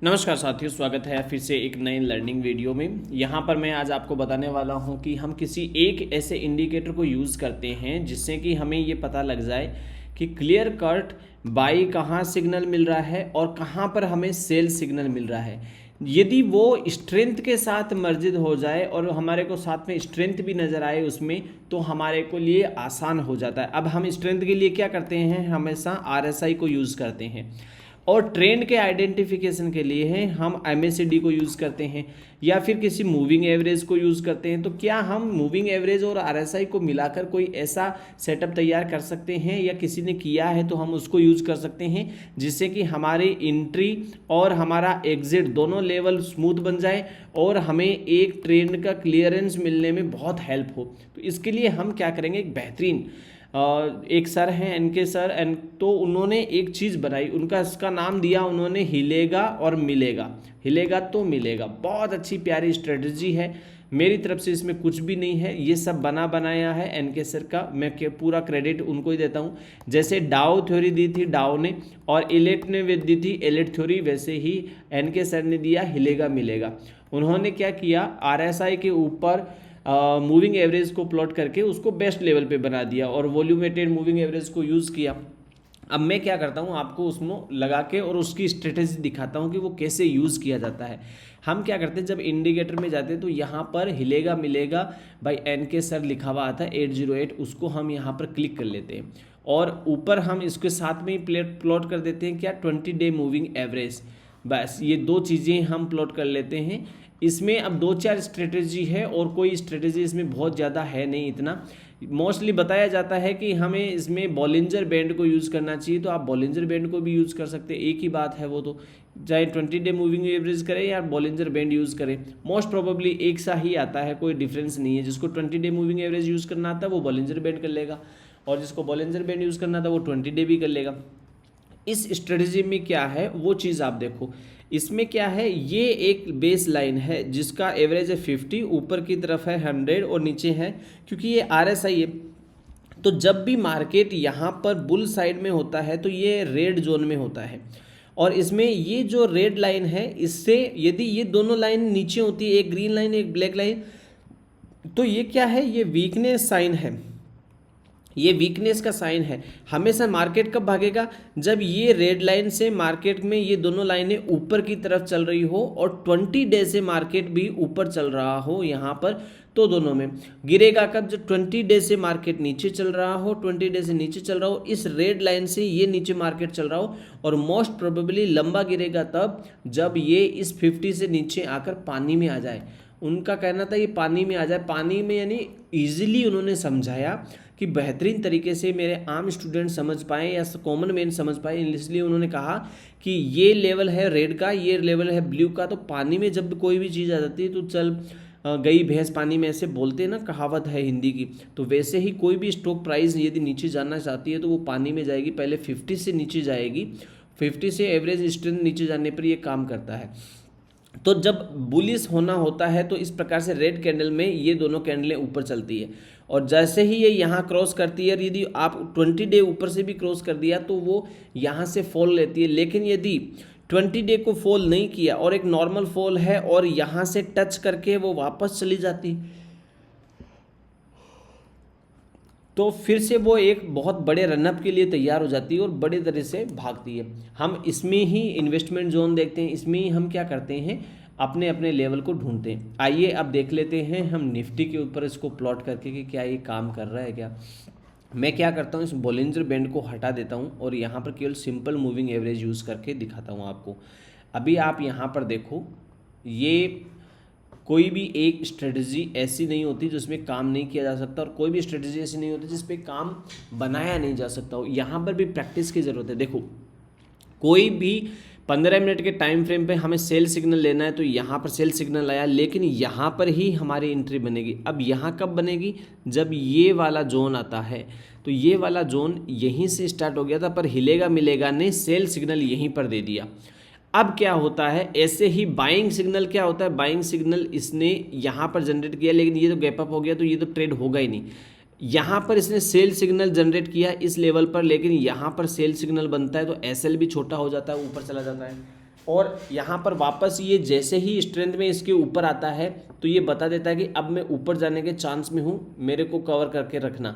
नमस्कार साथियों, स्वागत है फिर से एक नए लर्निंग वीडियो में। यहाँ पर मैं आज आपको बताने वाला हूँ कि हम किसी एक ऐसे इंडिकेटर को यूज़ करते हैं जिससे कि हमें ये पता लग जाए कि क्लियर कट बाई कहाँ सिग्नल मिल रहा है और कहाँ पर हमें सेल सिग्नल मिल रहा है। यदि वो स्ट्रेंथ के साथ मर्जिद हो जाए और हमारे को साथ में स्ट्रेंथ भी नज़र आए उसमें, तो हमारे को लिए आसान हो जाता है। अब हम स्ट्रेंथ के लिए क्या करते हैं, हमेशा आरएसआई को यूज़ करते हैं, और ट्रेंड के आइडेंटिफिकेशन के लिए हैं हम एमएसीडी को यूज़ करते हैं या फिर किसी मूविंग एवरेज को यूज़ करते हैं। तो क्या हम मूविंग एवरेज और आरएसआई को मिलाकर कोई ऐसा सेटअप तैयार कर सकते हैं, या किसी ने किया है तो हम उसको यूज़ कर सकते हैं जिससे कि हमारी एंट्री और हमारा एग्जिट दोनों लेवल स्मूथ बन जाए और हमें एक ट्रेंड का क्लियरेंस मिलने में बहुत हेल्प हो। तो इसके लिए हम क्या करेंगे, एक बेहतरीन एक सर हैं एनके सर, एंड तो उन्होंने एक चीज़ बनाई, उनका इसका नाम दिया उन्होंने हिलेगा और मिलेगा, हिलेगा तो मिलेगा। बहुत अच्छी प्यारी स्ट्रेटजी है, मेरी तरफ से इसमें कुछ भी नहीं है, ये सब बना बनाया है एनके सर का। मैं पूरा क्रेडिट उनको ही देता हूँ। जैसे डाउ थ्योरी दी थी डाउ ने और एलेट ने दी थी एलेट थ्योरी, वैसे ही एनके सर ने दिया हिलेगा मिलेगा। उन्होंने क्या किया, आरएसआई के ऊपर मूविंग एवरेज को प्लॉट करके उसको बेस्ट लेवल पे बना दिया और वॉल्यूमेटेड मूविंग एवरेज को यूज़ किया। अब मैं क्या करता हूँ, आपको उसमें लगा के और उसकी स्ट्रेटेजी दिखाता हूँ कि वो कैसे यूज़ किया जाता है। हम क्या करते हैं, जब इंडिकेटर में जाते हैं तो यहाँ पर हिलेगा मिलेगा बाई एन के सर लिखा हुआ आता है 808, उसको हम यहाँ पर क्लिक कर लेते हैं और ऊपर हम इसके साथ में ही प्लॉट कर देते हैं क्या, 20 डे मूविंग एवरेज। बस ये दो चीज़ें हम प्लॉट कर लेते हैं। इसमें अब दो चार स्ट्रेटेजी है और कोई स्ट्रेटेजी इसमें बहुत ज़्यादा है नहीं, इतना मोस्टली बताया जाता है कि हमें इसमें बॉलिंजर बैंड को यूज़ करना चाहिए, तो आप बॉलिंजर बैंड को भी यूज़ कर सकते हैं, एक ही बात है वो। तो चाहे 20 डे मूविंग एवरेज करें या बॉलिंजर बैंड यूज़ करें, मोस्ट प्रोबेबली एक सा ही आता है, कोई डिफरेंस नहीं है। जिसको 20 डे मूविंग एवरेज यूज़ करना आता है वो बॉलिंजर बैंड कर लेगा, और जिसको बॉलिंजर बैंड यूज़ करना था वो 20 डे भी कर लेगा। इस स्ट्रेटजी में क्या है वो चीज़ आप देखो। इसमें क्या है, ये एक बेस लाइन है जिसका एवरेज है 50, ऊपर की तरफ है 100 और नीचे है, क्योंकि ये आरएसआई है। तो जब भी मार्केट यहाँ पर बुल साइड में होता है तो ये रेड जोन में होता है, और इसमें ये जो रेड लाइन है, इससे यदि ये दोनों लाइन नीचे होती है, एक ग्रीन लाइन एक ब्लैक लाइन, तो ये क्या है, ये वीकनेस साइन है, ये वीकनेस का साइन है। हमेशा मार्केट कब भागेगा, जब ये रेड लाइन से मार्केट में ये दोनों लाइनें ऊपर की तरफ चल रही हो और 20 डे से मार्केट भी ऊपर चल रहा हो यहाँ पर, तो दोनों में गिरेगा कब, जब 20 डे से मार्केट नीचे चल रहा हो, 20 डे से नीचे चल रहा हो, इस रेड लाइन से ये नीचे मार्केट चल रहा हो, और मोस्ट प्रोबेबली लंबा गिरेगा तब जब ये इस 50 से नीचे आकर पानी में आ जाए। उनका कहना था ये पानी में आ जाए, पानी में यानी ईजिली उन्होंने समझाया कि बेहतरीन तरीके से मेरे आम स्टूडेंट समझ पाएँ या कॉमन मैन समझ पाए, इसलिए उन्होंने कहा कि ये लेवल है रेड का, ये लेवल है ब्लू का। तो पानी में जब कोई भी चीज़ आ जाती है तो चल गई भैंस पानी में, ऐसे बोलते हैं ना, कहावत है हिंदी की। तो वैसे ही कोई भी स्टॉक प्राइस यदि नीचे जाना चाहती है तो वो पानी में जाएगी, पहले 50 से नीचे जाएगी, 50 से एवरेज स्ट्रेंथ नीचे जाने पर ये काम करता है। तो जब बुलिश होना होता है तो इस प्रकार से रेड कैंडल में ये दोनों कैंडलें ऊपर चलती है, और जैसे ही ये यहाँ क्रॉस करती है, यदि आप 20 डे ऊपर से भी क्रॉस कर दिया तो वो यहाँ से फॉल लेती है। लेकिन यदि 20 डे को फॉल नहीं किया और एक नॉर्मल फॉल है और यहाँ से टच करके वो वापस चली जाती, तो फिर से वो एक बहुत बड़े रनअप के लिए तैयार हो जाती है और बड़े तरह से भागती है। हम इसमें ही इन्वेस्टमेंट जोन देखते हैं, इसमें ही हम क्या करते हैं, अपने अपने लेवल को ढूंढते हैं। आइए अब देख लेते हैं हम निफ्टी के ऊपर इसको प्लॉट करके कि क्या ये काम कर रहा है क्या। मैं क्या करता हूँ, इस बॉलिंजर बैंड को हटा देता हूँ और यहाँ पर केवल सिंपल मूविंग एवरेज यूज़ करके दिखाता हूँ आपको। अभी आप यहाँ पर देखो, ये कोई भी एक स्ट्रेटजी ऐसी नहीं होती जिसमें काम नहीं किया जा सकता, और कोई भी स्ट्रेटजी ऐसी नहीं होती जिस पे काम बनाया नहीं जा सकता हो। यहाँ पर भी प्रैक्टिस की ज़रूरत है। देखो, कोई भी 15 मिनट के टाइम फ्रेम पे हमें सेल सिग्नल लेना है तो यहाँ पर सेल सिग्नल आया, लेकिन यहाँ पर ही हमारी एंट्री बनेगी। अब यहाँ कब बनेगी, जब ये वाला जोन आता है। तो ये वाला जोन यहीं से स्टार्ट हो गया था, पर हिलेगा मिलेगा ने सेल सिग्नल यहीं पर दे दिया। अब क्या होता है, ऐसे ही बाइंग सिग्नल क्या होता है, बाइंग सिग्नल इसने यहाँ पर जनरेट किया, लेकिन ये तो गैप अप हो गया तो ये तो ट्रेड होगा ही नहीं। यहाँ पर इसने सेल सिग्नल जनरेट किया इस लेवल पर, लेकिन यहाँ पर सेल सिग्नल बनता है तो एसएल भी छोटा हो जाता है, ऊपर चला जाता है। और यहाँ पर वापस ये जैसे ही स्ट्रेंथ में इसके ऊपर आता है तो ये बता देता है कि अब मैं ऊपर जाने के चांस में हूँ, मेरे को कवर करके रखना।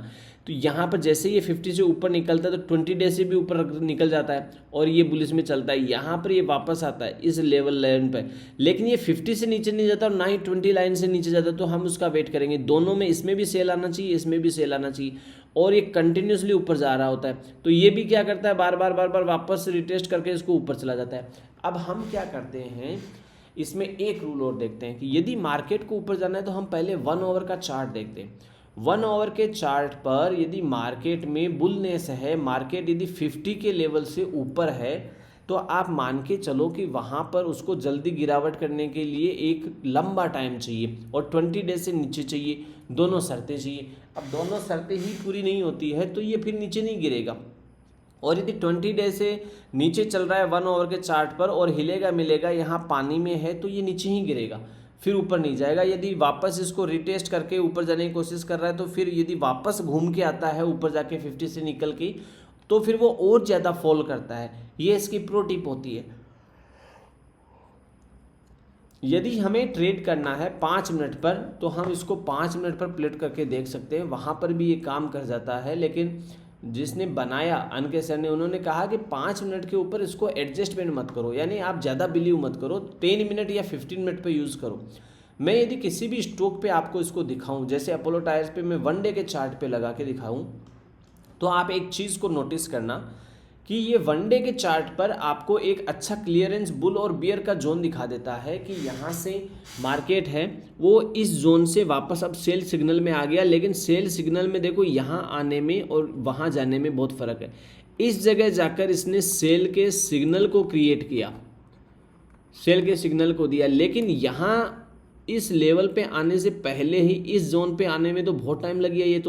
तो यहाँ पर जैसे ये 50 से ऊपर निकलता है तो 20 डे से भी ऊपर निकल जाता है और ये बुलिश में चलता है। यहाँ पर ये वापस आता है इस लेवल लाइन पर, लेकिन ये 50 से नीचे नहीं जाता और ना ही 20 लाइन से नीचे जाता, तो हम उसका वेट करेंगे। दोनों में, इसमें भी सेल आना चाहिए, इसमें भी सेल आना चाहिए, और ये कंटिन्यूसली ऊपर जा रहा होता है। तो ये भी क्या करता है, बार बार वापस रिटेस्ट करके इसको ऊपर चला जाता है। अब हम क्या करते हैं, इसमें एक रूल और देखते हैं कि यदि मार्केट को ऊपर जाना है तो हम पहले 1 आवर का चार्ट देखते हैं। 1 आवर के चार्ट पर यदि मार्केट में बुलनेस है, मार्केट यदि 50 के लेवल से ऊपर है, तो आप मान के चलो कि वहाँ पर उसको जल्दी गिरावट करने के लिए एक लंबा टाइम चाहिए और 20 डे से नीचे चाहिए, दोनों शर्तें चाहिए। अब दोनों शर्तें ही पूरी नहीं होती है तो ये फिर नीचे नहीं गिरेगा। और यदि 20 डे से नीचे चल रहा है 1 आवर के चार्ट पर और हिलेगा मिलेगा, यहाँ पानी में है, तो ये नीचे ही गिरेगा, फिर ऊपर नहीं जाएगा। यदि वापस इसको रिटेस्ट करके ऊपर जाने की कोशिश कर रहा है तो फिर यदि वापस घूम के आता है ऊपर जाके 50 से निकल के, तो फिर वो और ज़्यादा फॉल करता है। ये इसकी प्रो टिप होती है। यदि हमें ट्रेड करना है 5 मिनट पर, तो हम इसको 5 मिनट पर प्लेट करके देख सकते हैं, वहाँ पर भी ये काम कर जाता है। लेकिन जिसने बनाया अनके सर ने, उन्होंने कहा कि 5 मिनट के ऊपर इसको एडजस्टमेंट मत करो, यानी आप ज़्यादा बिलीव मत करो, 10 मिनट या 15 मिनट पे यूज़ करो। मैं यदि किसी भी स्टॉक पे आपको इसको दिखाऊं, जैसे अपोलो टायर्स पे मैं 1 डे के चार्ट पे लगा के दिखाऊं, तो आप एक चीज़ को नोटिस करना कि ये 1 डे के चार्ट पर आपको एक अच्छा क्लियरेंस बुल और बियर का जोन दिखा देता है कि यहाँ से मार्केट है वो इस जोन से वापस अब सेल सिग्नल में आ गया। लेकिन सेल सिग्नल में देखो यहाँ आने में और वहाँ जाने में बहुत फ़र्क है। इस जगह जाकर इसने सेल के सिग्नल को क्रिएट किया, सेल के सिग्नल को दिया, लेकिन यहाँ इस लेवल पे आने से पहले ही इस जोन पे आने में तो बहुत टाइम लग गया। ये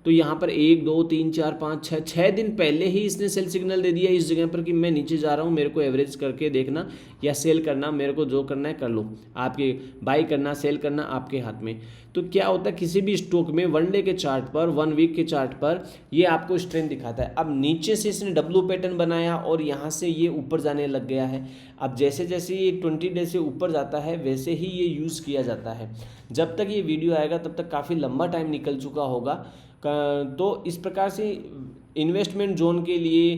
तो यहाँ पर 1 2 3 4 5 6 दिन पहले ही इसने सेल सिग्नल दे दिया इस जगह पर कि मैं नीचे जा रहा हूँ, मेरे को एवरेज करके देखना या सेल करना, मेरे को जो करना है कर लो, आपके बाई करना सेल करना आपके हाथ में। तो क्या होता है, किसी भी स्टॉक में 1 डे के चार्ट पर, 1 वीक के चार्ट पर ये आपको स्ट्रेंथ दिखाता है। अब नीचे से इसने डब्ल्यू पैटर्न बनाया और यहाँ से ये ऊपर जाने लग गया है। अब जैसे जैसे ये 20 डे से ऊपर जाता है वैसे ही ये यूज़ किया जाता है। जब तक ये वीडियो आएगा तब तक काफ़ी लंबा टाइम निकल चुका होगा। तो इस प्रकार से इन्वेस्टमेंट जोन के लिए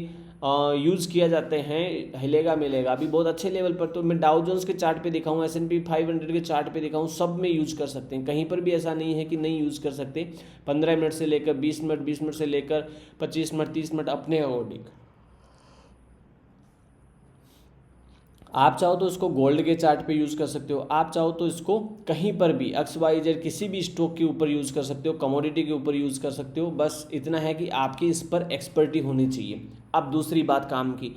यूज़ किया जाते हैं। हिलेगा मिलेगा अभी बहुत अच्छे लेवल पर, तो मैं डाउ जोन्स के चार्ट पे दिखाऊँ, S&P 500 के चार्ट पे दिखाऊँ, सब में यूज़ कर सकते हैं। कहीं पर भी ऐसा नहीं है कि नहीं यूज़ कर सकते। 15 मिनट से लेकर 20 मिनट, 20 मिनट से लेकर 25 मिनट, 30 मिनट अपने अकॉर्डिंग। आप चाहो तो इसको गोल्ड के चार्ट पे यूज़ कर सकते हो, आप चाहो तो इसको कहीं पर भी XYZ किसी भी स्टॉक के ऊपर यूज़ कर सकते हो, कमोडिटी के ऊपर यूज़ कर सकते हो। बस इतना है कि आपकी इस पर एक्सपर्टी होनी चाहिए। अब दूसरी बात काम की,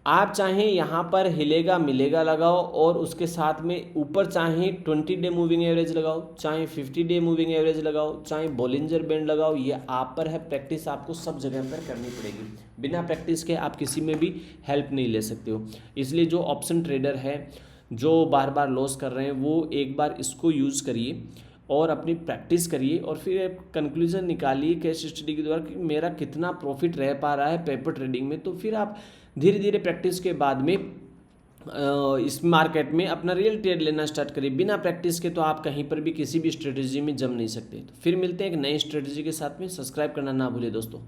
आप चाहें यहाँ पर हिलेगा मिलेगा लगाओ और उसके साथ में ऊपर चाहें 20 डे मूविंग एवरेज लगाओ, चाहे 50 डे मूविंग एवरेज लगाओ, चाहे बॉलिंजर बैंड लगाओ, ये आप पर है। प्रैक्टिस आपको सब जगह पर करनी पड़ेगी। बिना प्रैक्टिस के आप किसी में भी हेल्प नहीं ले सकते हो। इसलिए जो ऑप्शन ट्रेडर है, जो बार बार लॉस कर रहे हैं, वो एक बार इसको यूज़ करिए और अपनी प्रैक्टिस करिए और फिर एक कंक्लूजन निकालिए केस स्टडी के द्वारा कि मेरा कितना प्रॉफिट रह पा रहा है पेपर ट्रेडिंग में। तो फिर आप धीरे धीरे प्रैक्टिस के बाद में इस मार्केट में अपना रियल ट्रेड लेना स्टार्ट करिए। बिना प्रैक्टिस के तो आप कहीं पर भी किसी भी स्ट्रेटजी में जम नहीं सकते। तो फिर मिलते हैं एक नई स्ट्रेटजी के साथ में। सब्सक्राइब करना ना भूलिए दोस्तों।